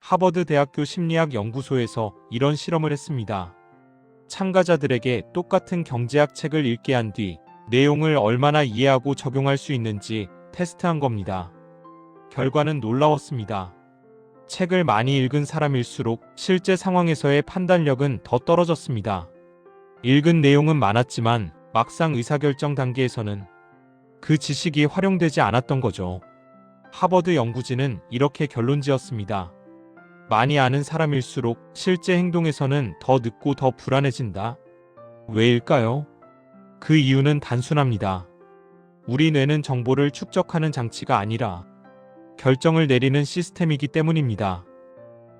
하버드 대학교 심리학 연구소에서 이런 실험을 했습니다. 참가자들에게 똑같은 경제학 책을 읽게 한 뒤 내용을 얼마나 이해하고 적용할 수 있는지 테스트한 겁니다. 결과는 놀라웠습니다. 책을 많이 읽은 사람일수록 실제 상황에서의 판단력은 더 떨어졌습니다. 읽은 내용은 많았지만 막상 의사결정 단계에서는 그 지식이 활용되지 않았던 거죠. 하버드 연구진은 이렇게 결론지었습니다. 많이 아는 사람일수록 실제 행동에서는 더 늦고 더 불안해진다. 왜일까요? 그 이유는 단순합니다. 우리 뇌는 정보를 축적하는 장치가 아니라 결정을 내리는 시스템이기 때문입니다.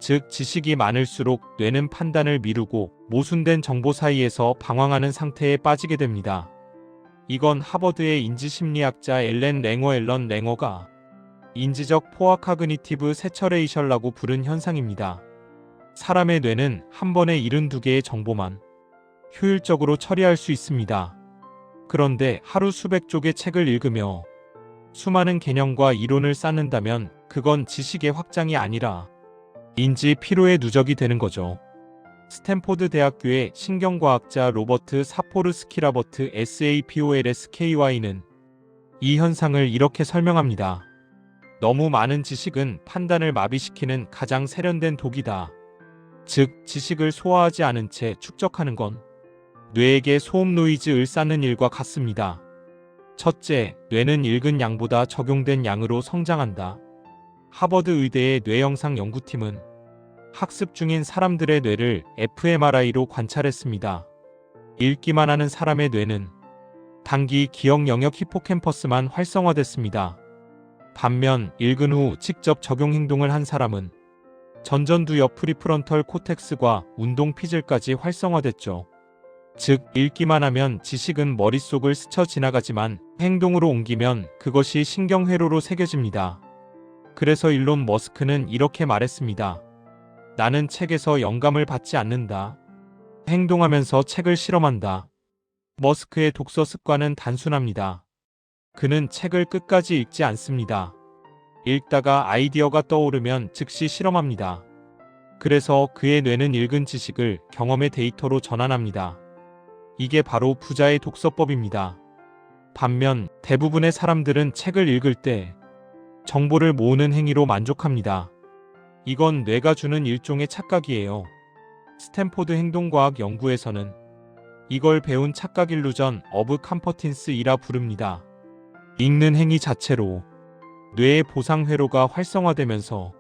즉, 지식이 많을수록 뇌는 판단을 미루고 모순된 정보 사이에서 방황하는 상태에 빠지게 됩니다. 이건 하버드의 인지심리학자 앨런 랭어가 인지적 포화 카그니티브 세처레이션이라고 부른 현상입니다. 사람의 뇌는 한 번에 72개의 정보만 효율적으로 처리할 수 있습니다. 그런데 하루 수백 쪽의 책을 읽으며 수많은 개념과 이론을 쌓는다면 그건 지식의 확장이 아니라 인지 피로의 누적이 되는 거죠. 스탠포드 대학교의 신경과학자 로버트 사포르스키라버트 SAPOLSKY는 이 현상을 이렇게 설명합니다. 너무 많은 지식은 판단을 마비시키는 가장 세련된 독이다. 즉, 지식을 소화하지 않은 채 축적하는 건 뇌에게 소음 노이즈를 쌓는 일과 같습니다. 첫째, 뇌는 읽은 양보다 적용된 양으로 성장한다. 하버드 의대의 뇌영상 연구팀은 학습 중인 사람들의 뇌를 fMRI로 관찰했습니다. 읽기만 하는 사람의 뇌는 단기 기억 영역 히포캠퍼스만 활성화됐습니다. 반면 읽은 후 직접 적용 행동을 한 사람은 전전두 옆 프리프런털 코텍스과 운동 피질까지 활성화됐죠. 즉, 읽기만 하면 지식은 머릿속을 스쳐 지나가지만 행동으로 옮기면 그것이 신경회로로 새겨집니다. 그래서 일론 머스크는 이렇게 말했습니다. 나는 책에서 영감을 받지 않는다. 행동하면서 책을 실험한다. 머스크의 독서 습관은 단순합니다. 그는 책을 끝까지 읽지 않습니다. 읽다가 아이디어가 떠오르면 즉시 실험합니다. 그래서 그의 뇌는 읽은 지식을 경험의 데이터로 전환합니다. 이게 바로 부자의 독서법입니다. 반면 대부분의 사람들은 책을 읽을 때 정보를 모으는 행위로 만족합니다. 이건 뇌가 주는 일종의 착각이에요. 스탠포드 행동과학 연구에서는 이걸 배운 착각 일루전 어브 컴퍼틴스이라 부릅니다. 읽는 행위 자체로 뇌의 보상 회로가 활성화되면서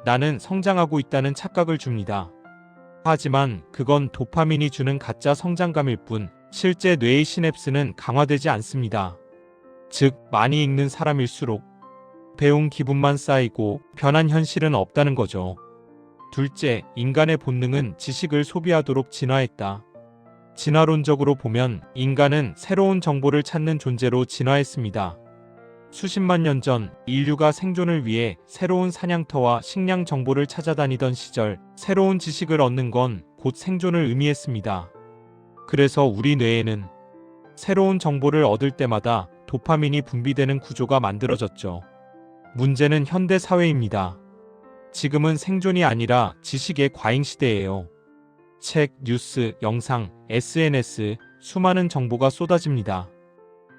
나는 성장하고 있다는 착각을 줍니다. 하지만 그건 도파민이 주는 가짜 성장감일 뿐 실제 뇌의 시냅스는 강화되지 않습니다. 즉, 많이 읽는 사람일수록 배운 기분만 쌓이고 변한 현실은 없다는 거죠. 둘째, 인간의 본능은 지식을 소비하도록 진화했다. 진화론적으로 보면 인간은 새로운 정보를 찾는 존재로 진화했습니다. 수십만 년 전 인류가 생존을 위해 새로운 사냥터와 식량 정보를 찾아다니던 시절 새로운 지식을 얻는 건 곧 생존을 의미했습니다. 그래서 우리 뇌에는 새로운 정보를 얻을 때마다 도파민이 분비되는 구조가 만들어졌죠. 문제는 현대 사회입니다. 지금은 생존이 아니라 지식의 과잉 시대예요. 책, 뉴스, 영상, SNS, 수많은 정보가 쏟아집니다.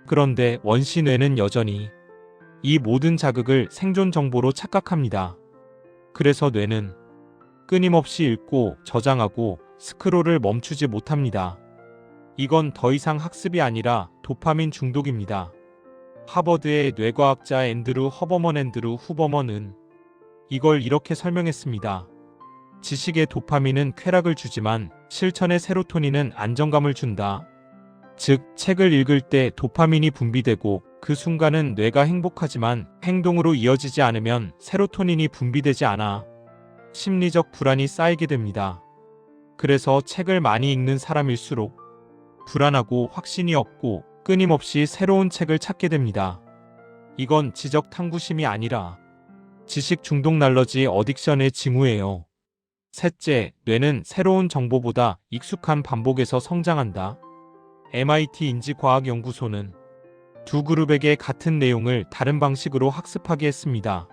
그런데 원시 뇌는 여전히 이 모든 자극을 생존 정보로 착각합니다. 그래서 뇌는 끊임없이 읽고 저장하고 스크롤을 멈추지 못합니다. 이건 더 이상 학습이 아니라 도파민 중독입니다. 하버드의 뇌과학자 앤드루 후버먼은 이걸 이렇게 설명했습니다. 지식의 도파민은 쾌락을 주지만 실천의 세로토닌은 안정감을 준다. 즉, 책을 읽을 때 도파민이 분비되고 그 순간은 뇌가 행복하지만 행동으로 이어지지 않으면 세로토닌이 분비되지 않아 심리적 불안이 쌓이게 됩니다. 그래서 책을 많이 읽는 사람일수록 불안하고 확신이 없고 끊임없이 새로운 책을 찾게 됩니다. 이건 지적 탐구심이 아니라 지식 중독 날러지 어딕션의 징후예요. 셋째, 뇌는 새로운 정보보다 익숙한 반복에서 성장한다. MIT 인지과학연구소는 두 그룹에게 같은 내용을 다른 방식으로 학습하게 했습니다.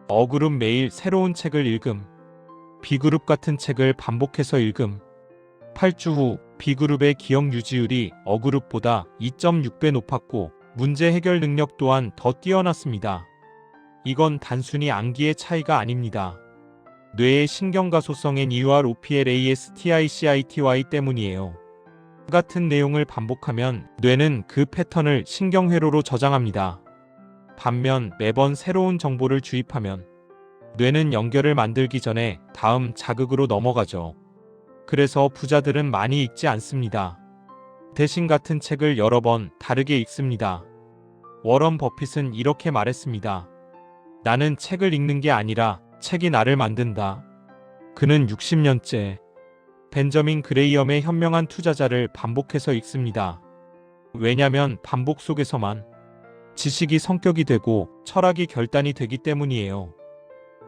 어그룹 매일 새로운 책을 읽음, B그룹 같은 책을 반복해서 읽음. 8주 후 B그룹의 기억 유지율이 A그룹보다 2.6배 높았고 문제 해결 능력 또한 더 뛰어났습니다. 이건 단순히 암기의 차이가 아닙니다. 뇌의 신경가소성 NEUROPLASTICITY 때문이에요. 같은 내용을 반복하면 뇌는 그 패턴을 신경회로로 저장합니다. 반면 매번 새로운 정보를 주입하면 뇌는 연결을 만들기 전에 다음 자극으로 넘어가죠. 그래서 부자들은 많이 읽지 않습니다. 대신 같은 책을 여러 번 다르게 읽습니다. 워런 버핏은 이렇게 말했습니다. 나는 책을 읽는 게 아니라 책이 나를 만든다. 그는 60년째 벤저민 그레이엄의 현명한 투자자를 반복해서 읽습니다. 왜냐면 반복 속에서만 지식이 성격이 되고 철학이 결단이 되기 때문이에요.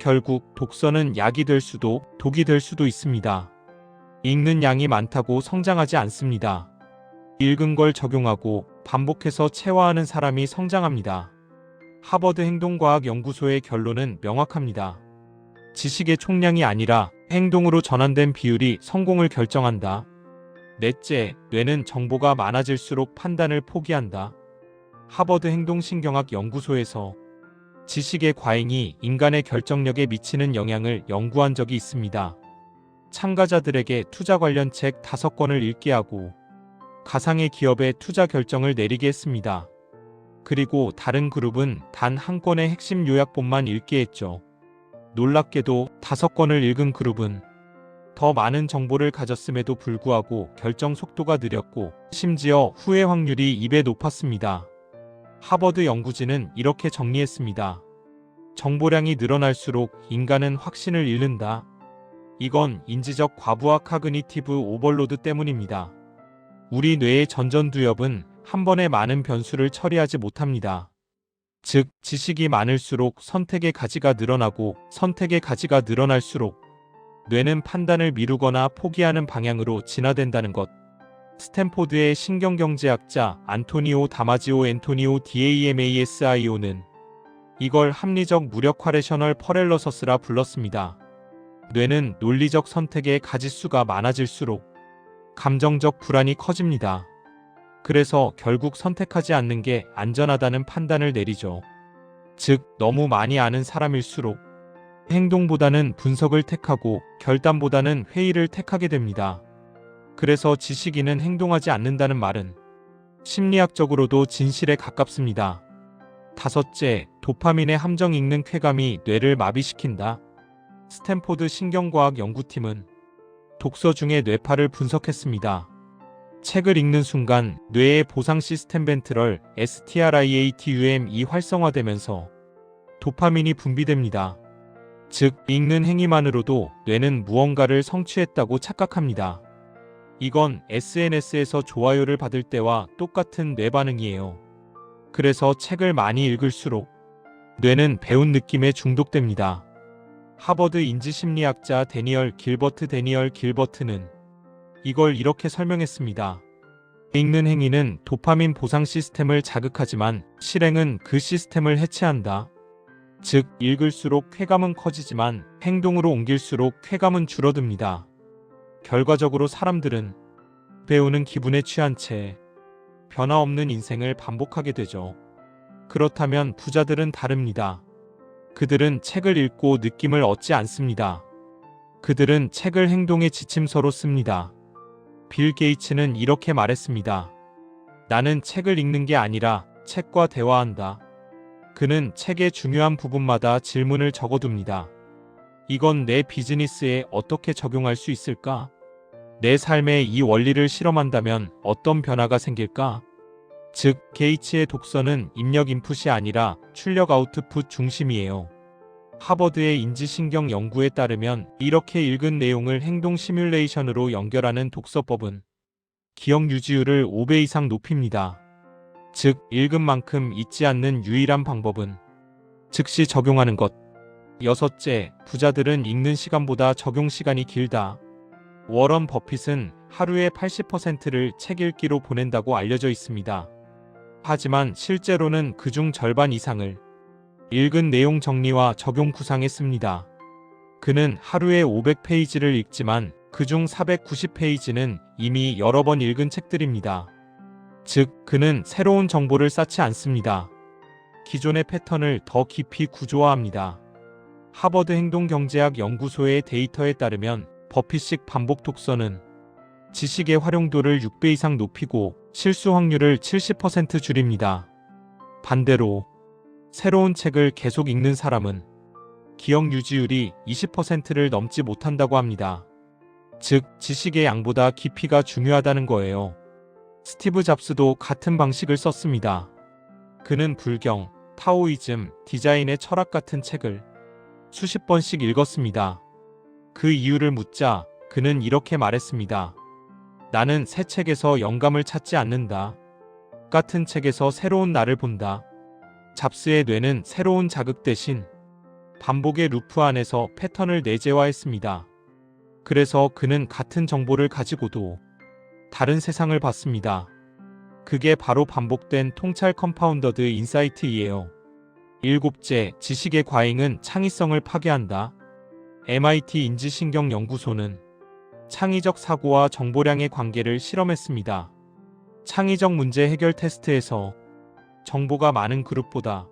결국 독서는 약이 될 수도 독이 될 수도 있습니다. 읽는 양이 많다고 성장하지 않습니다. 읽은 걸 적용하고 반복해서 체화하는 사람이 성장합니다. 하버드 행동과학연구소의 결론은 명확합니다. 지식의 총량이 아니라 행동으로 전환된 비율이 성공을 결정한다. 넷째, 뇌는 정보가 많아질수록 판단을 포기한다. 하버드 행동신경학 연구소에서 지식의 과잉이 인간의 결정력에 미치는 영향을 연구한 적이 있습니다. 참가자들에게 투자 관련 책 5권을 읽게 하고 가상의 기업의 투자 결정을 내리게 했습니다. 그리고 다른 그룹은 단 한 권의 핵심 요약본만 읽게 했죠. 놀랍게도 5권을 읽은 그룹은 더 많은 정보를 가졌음에도 불구하고 결정 속도가 느렸고 심지어 후회 확률이 2배 높았습니다. 하버드 연구진은 이렇게 정리했습니다. 정보량이 늘어날수록 인간은 확신을 잃는다. 이건 인지적 과부하 카그니티브 오버로드 때문입니다. 우리 뇌의 전전두엽은 한 번에 많은 변수를 처리하지 못합니다. 즉, 지식이 많을수록 선택의 가지가 늘어나고 선택의 가지가 늘어날수록 뇌는 판단을 미루거나 포기하는 방향으로 진화된다는 것. 스탠포드의 신경경제학자 안토니오 다마지오 앤토니오 DAMASIO는 이걸 합리적 무력화 레셔널 퍼렐러서스라 불렀습니다. 뇌는 논리적 선택의 가짓수가 많아질수록 감정적 불안이 커집니다. 그래서 결국 선택하지 않는 게 안전하다는 판단을 내리죠. 즉, 너무 많이 아는 사람일수록 행동보다는 분석을 택하고 결단보다는 회의를 택하게 됩니다. 그래서 지식인은 행동하지 않는다는 말은 심리학적으로도 진실에 가깝습니다. 다섯째, 도파민의 함정 읽는 쾌감이 뇌를 마비시킨다. 스탠포드 신경과학 연구팀은 독서 중에 뇌파를 분석했습니다. 책을 읽는 순간 뇌의 보상 시스템 벤트럴 STRIATUM이 활성화되면서 도파민이 분비됩니다. 즉, 읽는 행위만으로도 뇌는 무언가를 성취했다고 착각합니다. 이건 SNS에서 좋아요를 받을 때와 똑같은 뇌 반응이에요. 그래서 책을 많이 읽을수록 뇌는 배운 느낌에 중독됩니다. 하버드 인지심리학자 데니얼 길버트는 이걸 이렇게 설명했습니다. 읽는 행위는 도파민 보상 시스템을 자극하지만 실행은 그 시스템을 해체한다. 즉, 읽을수록 쾌감은 커지지만 행동으로 옮길수록 쾌감은 줄어듭니다. 결과적으로 사람들은 배우는 기분에 취한 채 변화 없는 인생을 반복하게 되죠. 그렇다면 부자들은 다릅니다. 그들은 책을 읽고 느낌을 얻지 않습니다. 그들은 책을 행동의 지침서로 씁니다. 빌 게이츠는 이렇게 말했습니다. 나는 책을 읽는 게 아니라 책과 대화한다. 그는 책의 중요한 부분마다 질문을 적어둡니다. 이건 내 비즈니스에 어떻게 적용할 수 있을까? 내 삶에 이 원리를 실험한다면 어떤 변화가 생길까? 즉, 게이츠의 독서는 입력 인풋이 아니라 출력 아웃풋 중심이에요. 하버드의 인지신경 연구에 따르면 이렇게 읽은 내용을 행동 시뮬레이션으로 연결하는 독서법은 기억 유지율을 5배 이상 높입니다. 즉, 읽은 만큼 잊지 않는 유일한 방법은 즉시 적용하는 것. 여섯째, 부자들은 읽는 시간보다 적용 시간이 길다. 워런 버핏은 하루의 80%를 책 읽기로 보낸다고 알려져 있습니다. 하지만 실제로는 그중 절반 이상을 읽은 내용 정리와 적용 구상에 씁니다. 그는 하루에 500페이지를 읽지만 그중 490페이지는 이미 여러 번 읽은 책들입니다. 즉, 그는 새로운 정보를 쌓지 않습니다. 기존의 패턴을 더 깊이 구조화합니다. 하버드 행동경제학 연구소의 데이터에 따르면 버핏식 반복 독서는 지식의 활용도를 6배 이상 높이고 실수 확률을 70% 줄입니다. 반대로 새로운 책을 계속 읽는 사람은 기억 유지율이 20%를 넘지 못한다고 합니다. 즉, 지식의 양보다 깊이가 중요하다는 거예요. 스티브 잡스도 같은 방식을 썼습니다. 그는 불경, 타오이즘, 디자인의 철학 같은 책을 수십 번씩 읽었습니다. 그 이유를 묻자 그는 이렇게 말했습니다. 나는 새 책에서 영감을 찾지 않는다. 같은 책에서 새로운 나를 본다. 잡스의 뇌는 새로운 자극 대신 반복의 루프 안에서 패턴을 내재화했습니다. 그래서 그는 같은 정보를 가지고도 다른 세상을 봤습니다. 그게 바로 반복된 통찰 컴파운더드 인사이트이에요. 일곱째, 지식의 과잉은 창의성을 파괴한다. MIT 인지신경연구소는 창의적 사고와 정보량의 관계를 실험했습니다. 창의적 문제 해결 테스트에서 정보가 많은 그룹보다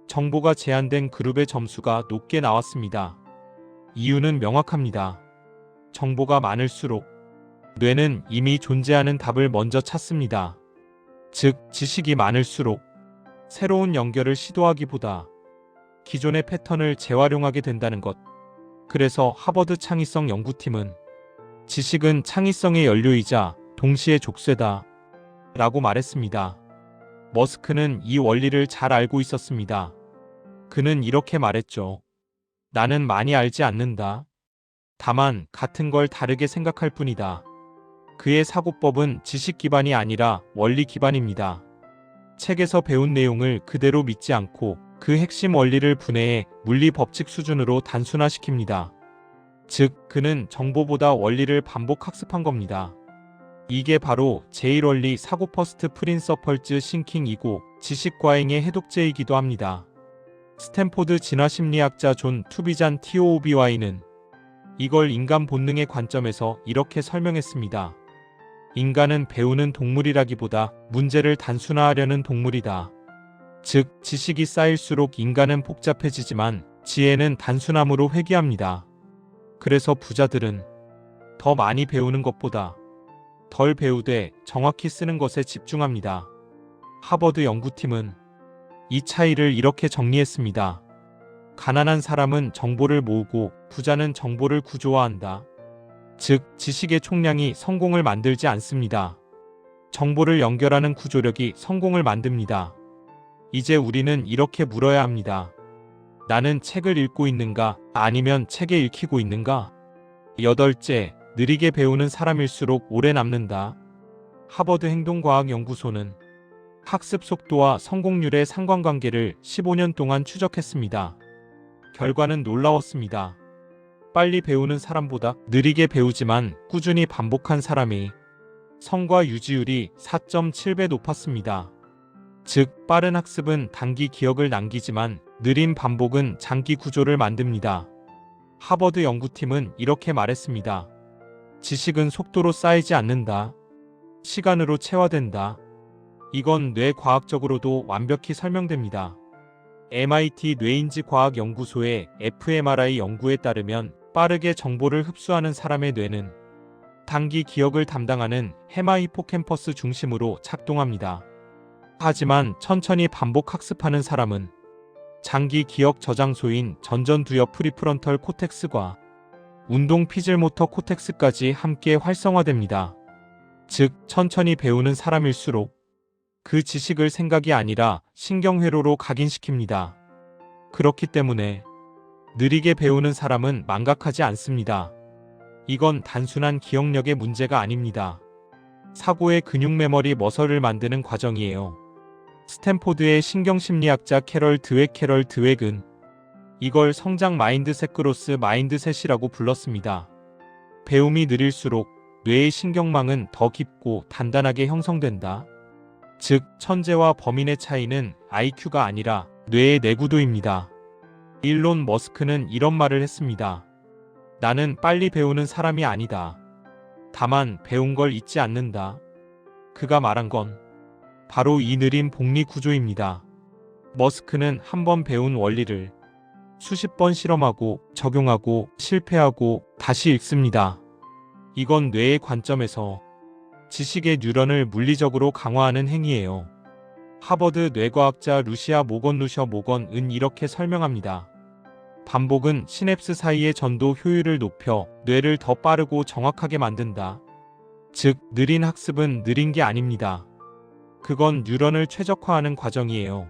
정보가 제한된 그룹의 점수가 높게 나왔습니다. 이유는 명확합니다. 정보가 많을수록 뇌는 이미 존재하는 답을 먼저 찾습니다. 즉, 지식이 많을수록 새로운 연결을 시도하기보다 기존의 패턴을 재활용하게 된다는 것. 그래서 하버드 창의성 연구팀은 지식은 창의성의 연료이자 동시에 족쇄다 라고 말했습니다. 머스크는 이 원리를 잘 알고 있었습니다. 그는 이렇게 말했죠. 나는 많이 알지 않는다. 다만 같은 걸 다르게 생각할 뿐이다. 그의 사고법은 지식 기반이 아니라 원리 기반입니다. 책에서 배운 내용을 그대로 믿지 않고 그 핵심 원리를 분해해 물리 법칙 수준으로 단순화시킵니다. 즉, 그는 정보보다 원리를 반복 학습한 겁니다. 이게 바로 제1원리 사고 퍼스트 프린서펄즈 싱킹이고 지식 과잉의 해독제이기도 합니다. 스탠포드 진화심리학자 존 투비잔 TOBY는 이걸 인간 본능의 관점에서 이렇게 설명했습니다. 인간은 배우는 동물이라기보다 문제를 단순화하려는 동물이다. 즉, 지식이 쌓일수록 인간은 복잡해지지만 지혜는 단순함으로 회귀합니다. 그래서 부자들은 더 많이 배우는 것보다 덜 배우되 정확히 쓰는 것에 집중합니다. 하버드 연구팀은 이 차이를 이렇게 정리했습니다. 가난한 사람은 정보를 모으고 부자는 정보를 구조화한다. 즉, 지식의 총량이 성공을 만들지 않습니다. 정보를 연결하는 구조력이 성공을 만듭니다. 이제 우리는 이렇게 물어야 합니다. 나는 책을 읽고 있는가? 아니면 책에 읽히고 있는가? 여덟째, 느리게 배우는 사람일수록 오래 남는다. 하버드 행동과학연구소는 학습 속도와 성공률의 상관관계를 15년 동안 추적했습니다. 결과는 놀라웠습니다. 빨리 배우는 사람보다 느리게 배우지만 꾸준히 반복한 사람이 성과 유지율이 4.7배 높았습니다. 즉, 빠른 학습은 단기 기억을 남기지만 느린 반복은 장기 구조를 만듭니다. 하버드 연구팀은 이렇게 말했습니다. 지식은 속도로 쌓이지 않는다. 시간으로 체화된다. 이건 뇌과학적으로도 완벽히 설명됩니다. MIT 뇌인지과학연구소의 fMRI 연구에 따르면 빠르게 정보를 흡수하는 사람의 뇌는 단기 기억을 담당하는 헤마 히포캠퍼스 중심으로 작동합니다. 하지만 천천히 반복 학습하는 사람은 장기 기억 저장소인 전전두엽 프리프런털 코텍스과 운동 피즐모터 코텍스까지 함께 활성화됩니다. 즉, 천천히 배우는 사람일수록 그 지식을 생각이 아니라 신경회로로 각인시킵니다. 그렇기 때문에 느리게 배우는 사람은 망각하지 않습니다. 이건 단순한 기억력의 문제가 아닙니다. 사고의 근육 메모리 머설을 만드는 과정이에요. 스탠포드의 신경심리학자 캐럴 드웩은 이걸 성장 마인드셋 그로스 마인드셋이라고 불렀습니다. 배움이 느릴수록 뇌의 신경망은 더 깊고 단단하게 형성된다. 즉, 천재와 범인의 차이는 IQ가 아니라 뇌의 내구도입니다. 일론 머스크는 이런 말을 했습니다. 나는 빨리 배우는 사람이 아니다. 다만 배운 걸 잊지 않는다. 그가 말한 건 바로 이 느린 복리 구조입니다. 머스크는 한 번 배운 원리를 수십 번 실험하고 적용하고 실패하고 다시 읽습니다. 이건 뇌의 관점에서 지식의 뉴런을 물리적으로 강화하는 행위예요. 하버드 뇌과학자 루시아 모건은 이렇게 설명합니다. 반복은 시냅스 사이의 전도 효율을 높여 뇌를 더 빠르고 정확하게 만든다. 즉, 느린 학습은 느린 게 아닙니다. 그건 뉴런을 최적화하는 과정이에요.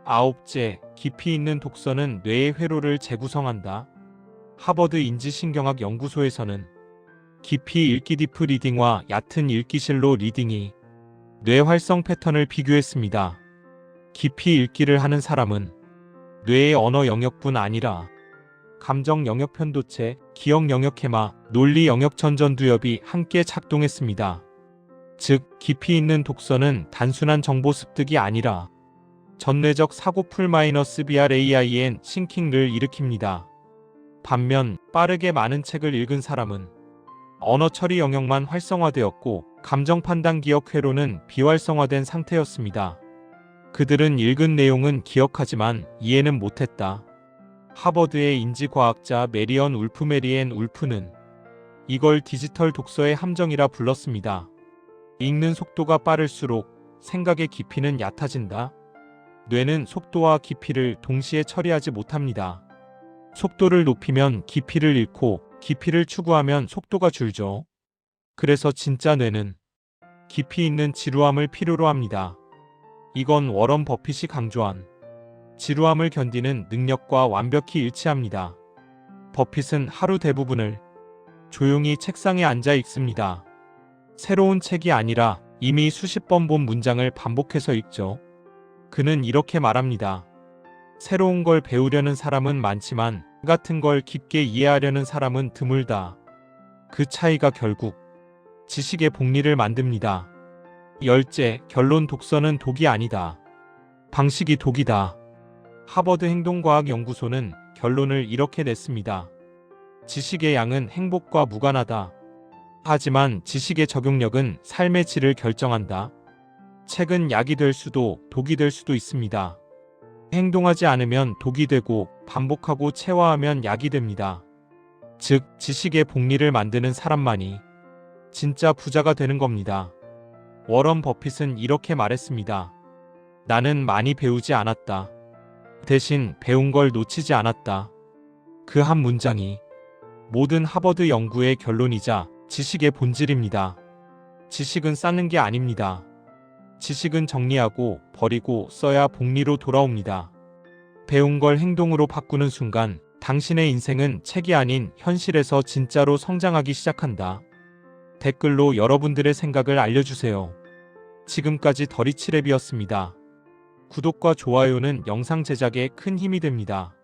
아홉째, 깊이 있는 독서는 뇌의 회로를 재구성한다. 하버드 인지신경학 연구소에서는 깊이 읽기 디프 리딩과 얕은 읽기 실로 리딩이 뇌 활성 패턴을 비교했습니다. 깊이 읽기를 하는 사람은 뇌의 언어 영역뿐 아니라 감정 영역 편도체, 기억 영역 해마, 논리 영역 전전두엽이 함께 작동했습니다. 즉, 깊이 있는 독서는 단순한 정보 습득이 아니라 전뇌적 사고풀 -BRAIN 싱킹을 일으킵니다. 반면 빠르게 많은 책을 읽은 사람은 언어 처리 영역만 활성화되었고 감정 판단 기억 회로는 비활성화된 상태였습니다. 그들은 읽은 내용은 기억하지만 이해는 못했다. 하버드의 인지과학자 메리언 울프는 이걸 디지털 독서의 함정이라 불렀습니다. 읽는 속도가 빠를수록 생각의 깊이는 얕아진다. 뇌는 속도와 깊이를 동시에 처리하지 못합니다. 속도를 높이면 깊이를 잃고 깊이를 추구하면 속도가 줄죠. 그래서 진짜 뇌는 깊이 있는 지루함을 필요로 합니다. 이건 워런 버핏이 강조한 지루함을 견디는 능력과 완벽히 일치합니다. 버핏은 하루 대부분을 조용히 책상에 앉아 읽습니다. 새로운 책이 아니라 이미 수십 번 본 문장을 반복해서 읽죠. 그는 이렇게 말합니다. 새로운 걸 배우려는 사람은 많지만 같은 걸 깊게 이해하려는 사람은 드물다. 그 차이가 결국 지식의 복리를 만듭니다. 열째, 결론 독서는 독이 아니다. 방식이 독이다. 하버드 행동과학연구소는 결론을 이렇게 냈습니다. 지식의 양은 행복과 무관하다. 하지만 지식의 적용력은 삶의 질을 결정한다. 책은 약이 될 수도 독이 될 수도 있습니다. 행동하지 않으면 독이 되고 반복하고 체화하면 약이 됩니다. 즉, 지식의 복리를 만드는 사람만이 진짜 부자가 되는 겁니다. 워런 버핏은 이렇게 말했습니다. 나는 많이 배우지 않았다. 대신 배운 걸 놓치지 않았다. 그 한 문장이 모든 하버드 연구의 결론이자 지식의 본질입니다. 지식은 쌓는 게 아닙니다. 지식은 정리하고 버리고 써야 복리로 돌아옵니다. 배운 걸 행동으로 바꾸는 순간 당신의 인생은 책이 아닌 현실에서 진짜로 성장하기 시작한다. 댓글로 여러분들의 생각을 알려주세요. 지금까지 더리치랩이었습니다. 구독과 좋아요는 영상 제작에 큰 힘이 됩니다.